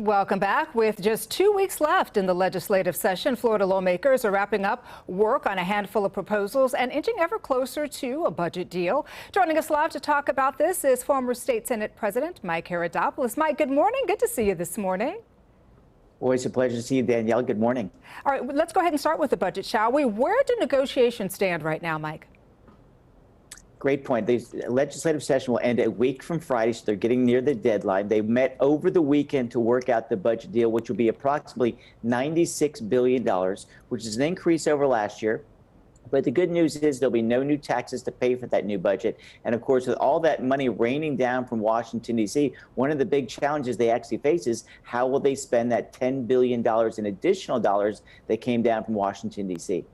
Welcome back. With just 2 weeks left in the legislative session, Florida lawmakers are wrapping up work on a handful of proposals and inching ever closer to a budget deal. Joining us live to talk about this is former State Senate President Mike Haridopolos. Mike, good morning. Good to see you this morning. Always a pleasure to see you, Danielle. Good morning. All right, let's go ahead and start with the budget, shall we? Where do negotiations stand right now, Mike? Great point. The legislative session will end a week from Friday, so they're getting near the deadline. They met over the weekend to work out the budget deal, which will be approximately $96 billion, which is an increase over last year. But the good news is there'll be no new taxes to pay for that new budget. And of course, with all that money raining down from Washington, D.C., one of the big challenges they actually face is how will they spend that $10 billion in additional dollars that came down from Washington, D.C.?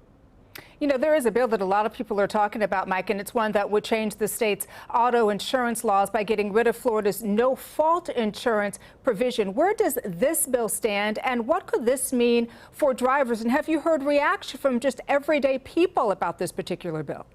You know, there is a bill that a lot of people are talking about, Mike, and it's one that would change the state's auto insurance laws by getting rid of Florida's no-fault insurance provision. Where does this bill stand, and what could this mean for drivers? And have you heard reaction from just everyday people about this particular bill?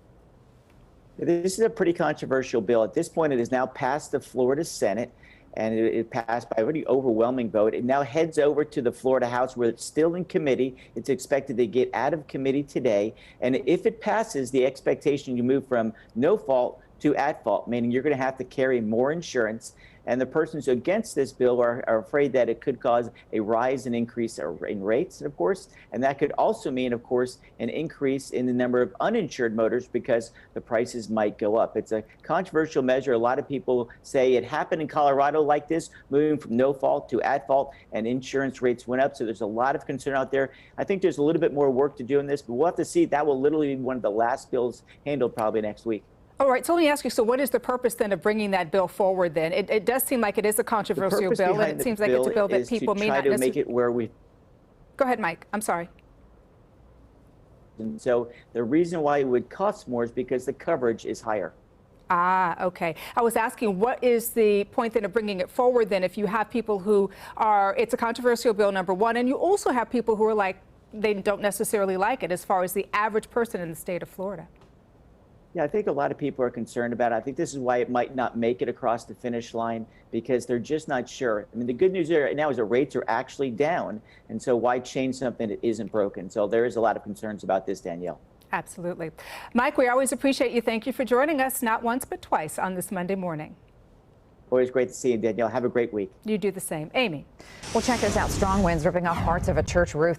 This is a pretty controversial bill. At this point, it has now passed the Florida Senate, and it passed by a pretty overwhelming vote. It now heads over to the Florida House, where it's still in committee. It's expected to get out of committee today. And if it passes, the expectation you move from no fault to at fault, meaning you're going to have to carry more insurance. And the persons against this bill are afraid that it could cause a rise and increase in rates, of course. And that could also mean, of course, an increase in the number of uninsured motors because the prices might go up. It's a controversial measure. A lot of people say it happened in Colorado like this, moving from no fault to at fault, and insurance rates went up. So there's a lot of concern out there. I think there's a little bit more work to do in this, but we'll have to see. That will literally be one of the last bills handled probably next week. All right, so let me ask you, so what is the purpose then of bringing that bill forward then? It does seem like it is a controversial bill, and it seems like it's a bill that people may not necessarily make it where we... Go ahead, Mike. I'm sorry. And so the reason why it would cost more is because the coverage is higher. Ah, okay. I was asking, what is the point then of bringing it forward then if you have people who are, it's a controversial bill, number one, and you also have people who are like, they don't necessarily like it as far as the average person in the state of Florida? Yeah, I think a lot of people are concerned about it. I think this is why it might not make it across the finish line, because they're just not sure. I mean, the good news right now is the rates are actually down. And so why change something that isn't broken? So there is a lot of concerns about this, Danielle. Absolutely. Mike, we always appreciate you. Thank you for joining us, not once but twice on this Monday morning. Always great to see you, Danielle. Have a great week. You do the same. Amy. Well, check this out. Strong winds ripping off parts of a church roof.